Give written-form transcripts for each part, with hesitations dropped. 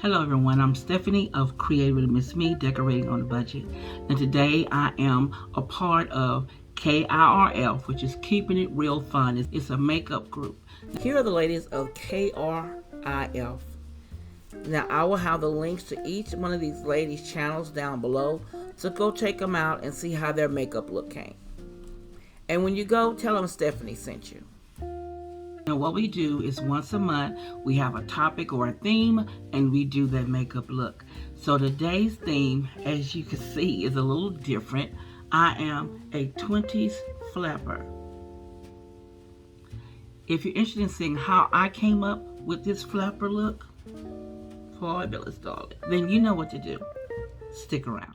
Hello everyone, I'm Stephanie of CreativelyMsMe, Decorating on a Budget. And today I am a part of KIRF, which is Keeping It Real Fun. It's a makeup group. Here are the ladies of KIRF. Now I will have the links to each one of these ladies' channels down below, so go check them out and see how their makeup look came. And when you go, tell them Stephanie sent you. Now what we do is once a month, we have a topic or a theme, and we do that makeup look. So today's theme, as you can see, is a little different. I am a 20's flapper. If you're interested in seeing how I came up with this flapper look, fabulous darling, then you know what to do. Stick around.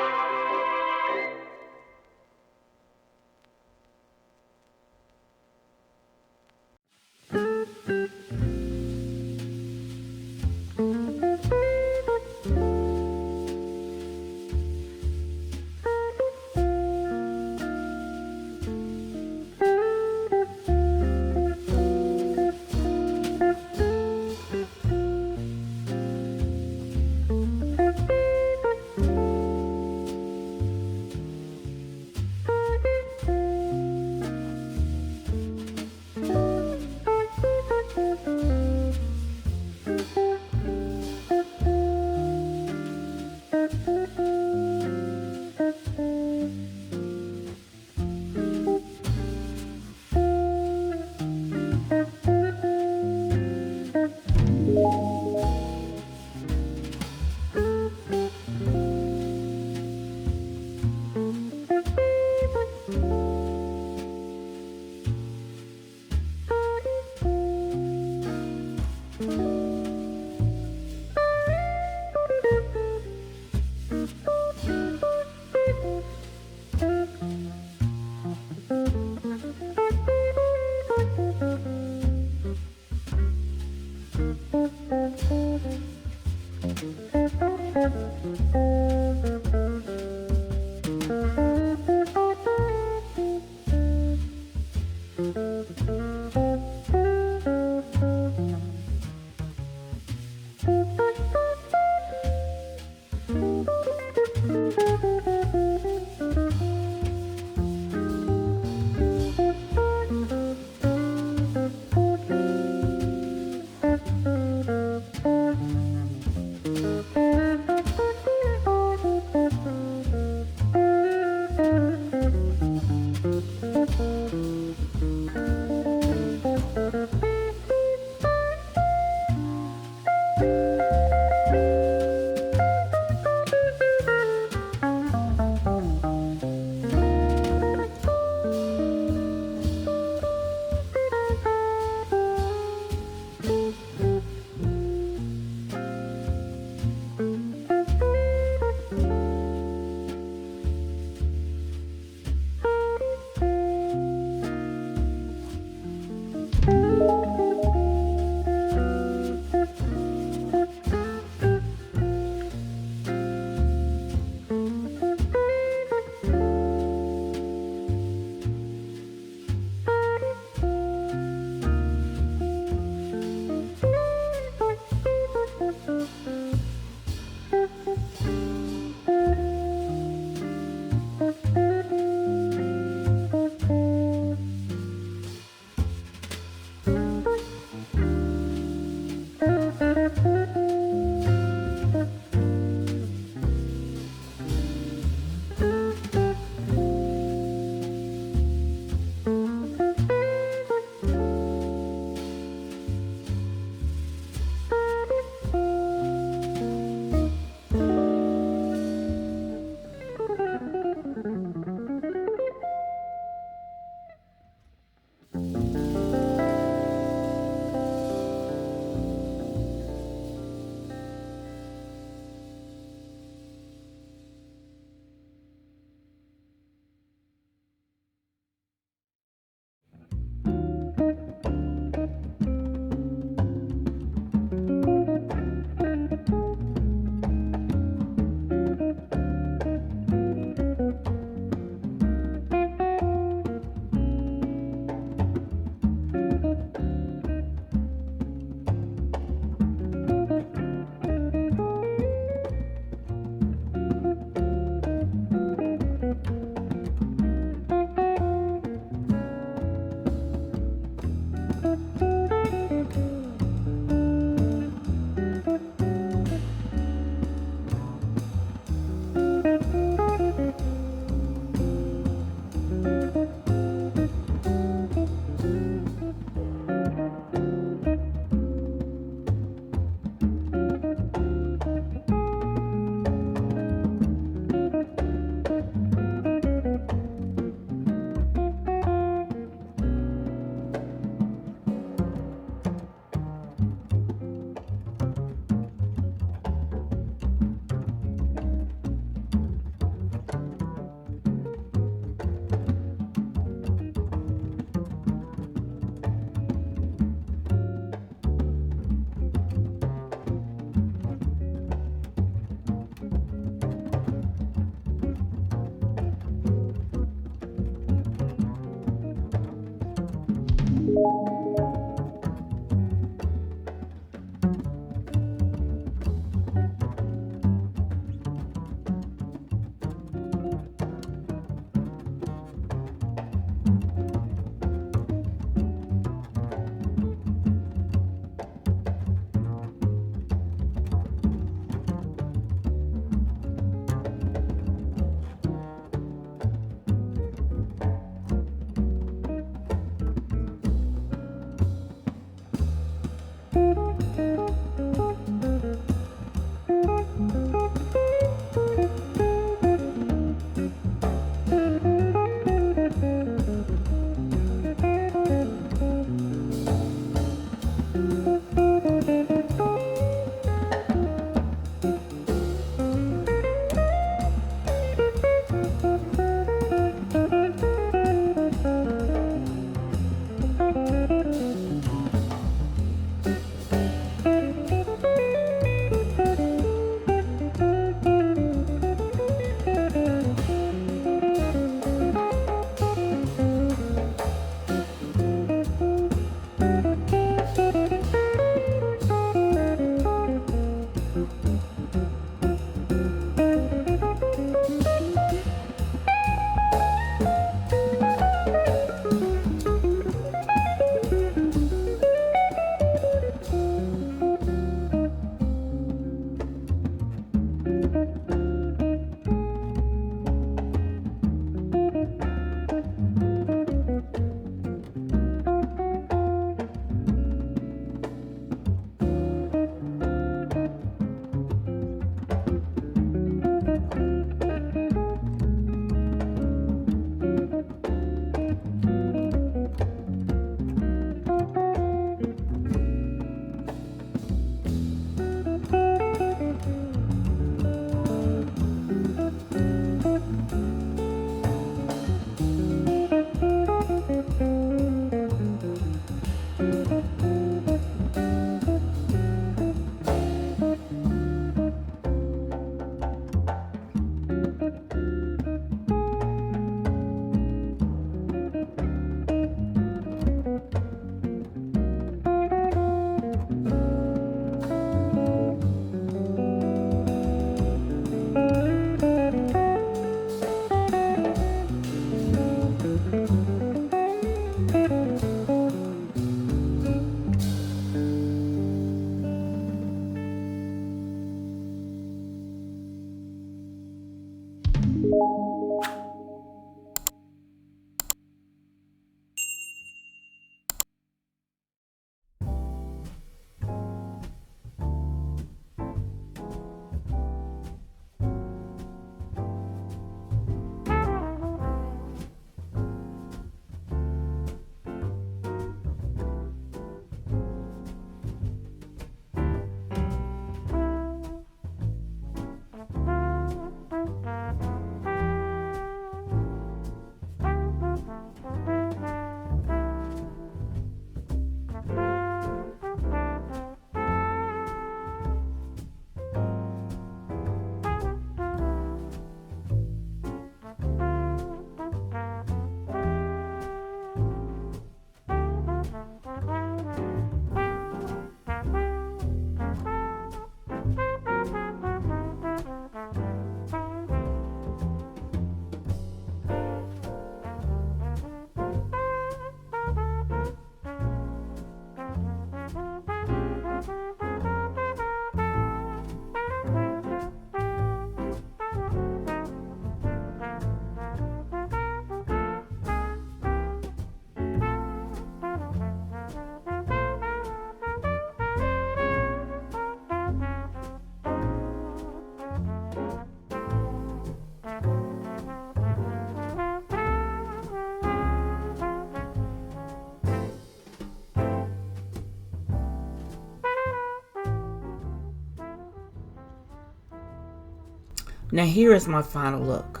Now here is my final look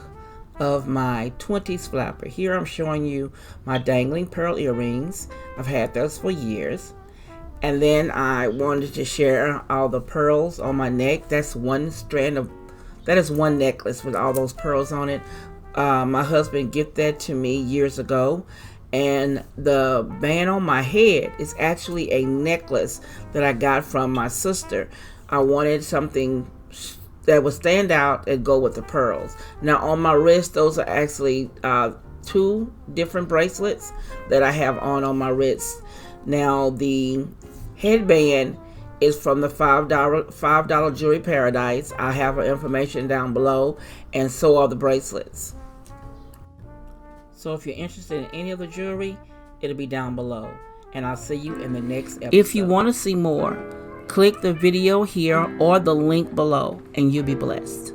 of my 20's flapper. Here I'm showing you my dangling pearl earrings. I've had those for years. And then I wanted to share all the pearls on my neck. That is one necklace with all those pearls on it. My husband gifted that to me years ago. And the band on my head is actually a necklace that I got from my sister. I wanted something that would stand out and go with the pearls. Now on my wrist, those are actually 2 different bracelets that I have on my wrist. Now the headband is from the $5 Jewelry Paradise. I have her information down below, and so are the bracelets. So if you're interested in any of the jewelry, it'll be down below. And I'll see you in the next episode. If you want to see more, click the video here or the link below, and you'll be blessed.